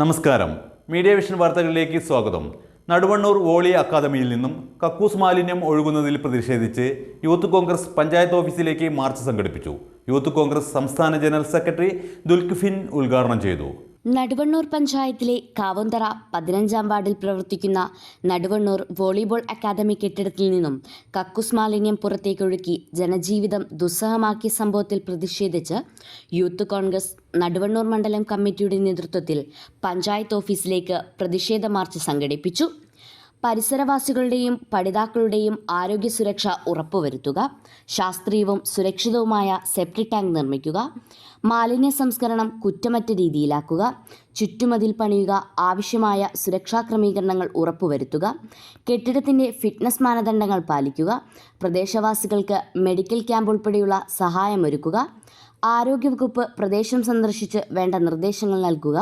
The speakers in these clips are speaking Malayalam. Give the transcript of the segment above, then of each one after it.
നമസ്കാരം. മീഡിയ വിഷൻ വാർത്തകളിലേക്ക് സ്വാഗതം. നടുവണ്ണൂർ വോളി അക്കാദമിയിൽ നിന്നും കക്കൂസ് മാലിന്യം ഒഴുകുന്നതിൽ പ്രതിഷേധിച്ച് യൂത്ത് കോൺഗ്രസ് പഞ്ചായത്ത് ഓഫീസിലേക്ക് മാർച്ച് സംഘടിപ്പിച്ചു. യൂത്ത് കോൺഗ്രസ് സംസ്ഥാന ജനറൽ സെക്രട്ടറി ദുൽഖിഫിൻ ഉദ്ഘാടനം ചെയ്തു. നടുവണ്ണൂർ പഞ്ചായത്തിലെ കാവുന്തറ 15-ാം വാർഡിൽ പ്രവർത്തിക്കുന്ന നടുവണ്ണൂർ വോളിബോൾ അക്കാദമി കെട്ടിടത്തിൽ നിന്നും കക്കൂസ് മാലിന്യം പുറത്തേക്കൊഴുക്കി ജനജീവിതം ദുസ്സഹമാക്കിയ സംഭവത്തിൽ പ്രതിഷേധിച്ച് യൂത്ത് കോൺഗ്രസ് നടുവണ്ണൂർ മണ്ഡലം കമ്മിറ്റിയുടെ നേതൃത്വത്തിൽ പഞ്ചായത്ത് ഓഫീസിലേക്ക് പ്രതിഷേധ മാർച്ച് സംഘടിപ്പിച്ചു. പരിസരവാസികളുടെയും പഠിതാക്കളുടെയും ആരോഗ്യ സുരക്ഷ ഉറപ്പുവരുത്തുക, ശാസ്ത്രീയവും സുരക്ഷിതവുമായ സെപ്റ്റിക് ടാങ്ക് നിർമ്മിക്കുക, മാലിന്യ സംസ്കരണം കുറ്റമറ്റ രീതിയിലാക്കുക, ചുറ്റുമതിൽ പണിയുക, ആവശ്യമായ സുരക്ഷാ ക്രമീകരണങ്ങൾ ഉറപ്പുവരുത്തുക, കെട്ടിടത്തിൻ്റെ ഫിറ്റ്നസ് മാനദണ്ഡങ്ങൾ പാലിക്കുക, പ്രദേശവാസികൾക്ക് മെഡിക്കൽ ക്യാമ്പ് ഉൾപ്പെടെയുള്ള സഹായമൊരുക്കുക, ആരോഗ്യവകുപ്പ് പ്രദേശം സന്ദർശിച്ച് വേണ്ട നിർദ്ദേശങ്ങൾ നൽകുക,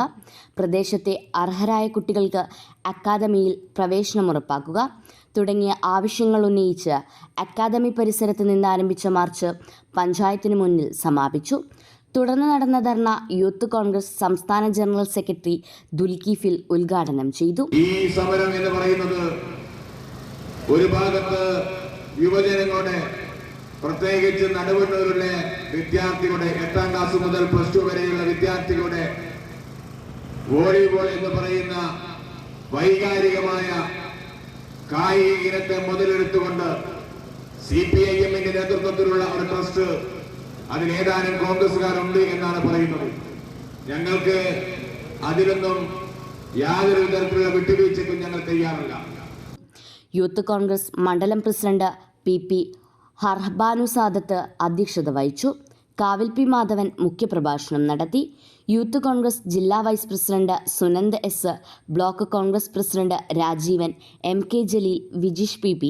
പ്രദേശത്തെ അർഹരായ കുട്ടികൾക്ക് അക്കാദമിയിൽ പ്രവേശനം ഉറപ്പാക്കുക തുടങ്ങിയ ആവശ്യങ്ങൾ ഉന്നയിച്ച് അക്കാദമി പരിസരത്ത് നിന്ന് ആരംഭിച്ച മാർച്ച് പഞ്ചായത്തിന് മുന്നിൽ സമാപിച്ചു. തുടർന്ന് നടന്ന ധർണ യൂത്ത് കോൺഗ്രസ് സംസ്ഥാന ജനറൽ സെക്രട്ടറി ദുൽഖിഫിൽ ഉദ്ഘാടനം ചെയ്തു. ഈ സമരം എന്ന് പറയുന്നത് ഒരു ഭാഗത്ത് യുവജനങ്ങളുടെ, പ്രത്യേകിച്ച് നടുവണ്ണൂരിലെ വിദ്യാർത്ഥികളുടെ 8ാം ക്ലാസ് മുതൽ +2 വരെയുള്ള വിദ്യാർത്ഥികളുടെ വോളിബോൾ എന്ന് പറയുന്ന വൈകാരികമായ കായിക ഇനത്തെ മുതലെടുത്തുകൊണ്ട് CPIM-ന്റെ നേതൃത്വത്തിലുള്ള ഒരു ട്രസ്റ്റ്, അതിലേതാനും കോൺഗ്രസുകാരുണ്ട് എന്നാണ് പറയുന്നത്. ഞങ്ങൾക്ക് അതിലൊന്നും യാതൊരു തരത്തിലുള്ള വിട്ടുവീഴ്ചയ്ക്കും ഞങ്ങൾ തയ്യാറല്ല. യൂത്ത് കോൺഗ്രസ് മണ്ഡലം പ്രസിഡന്റ് PP ഹർബാനു സാദത്ത് അധ്യക്ഷത വഹിച്ചു. കാവിൽ P മാധവൻ മുഖ്യപ്രഭാഷണം നടത്തി. യൂത്ത് കോൺഗ്രസ് ജില്ലാ vice president Sunand S, block Congress president Rajeevan, MK Jaleel, Vijish PP,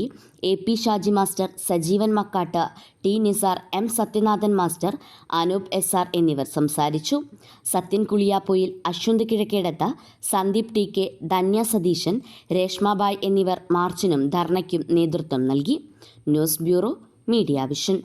AP Shaji master, Sajeevan Makkat, T Nisar, M Sathyanathan master, Anoop SR എന്നിവർ സംസാരിച്ചു. സത്യൻ കുളിയാപ്പൊയിൽ, അശ്വന്ത് കിഴക്കേടത്ത്, സന്ദീപ് TK, ധന്യ സതീശൻ, രേഷ്മാബായ് എന്നിവർ മാർച്ചിനും ധർണയ്ക്കും നേതൃത്വം നൽകി. News bureau, media vision.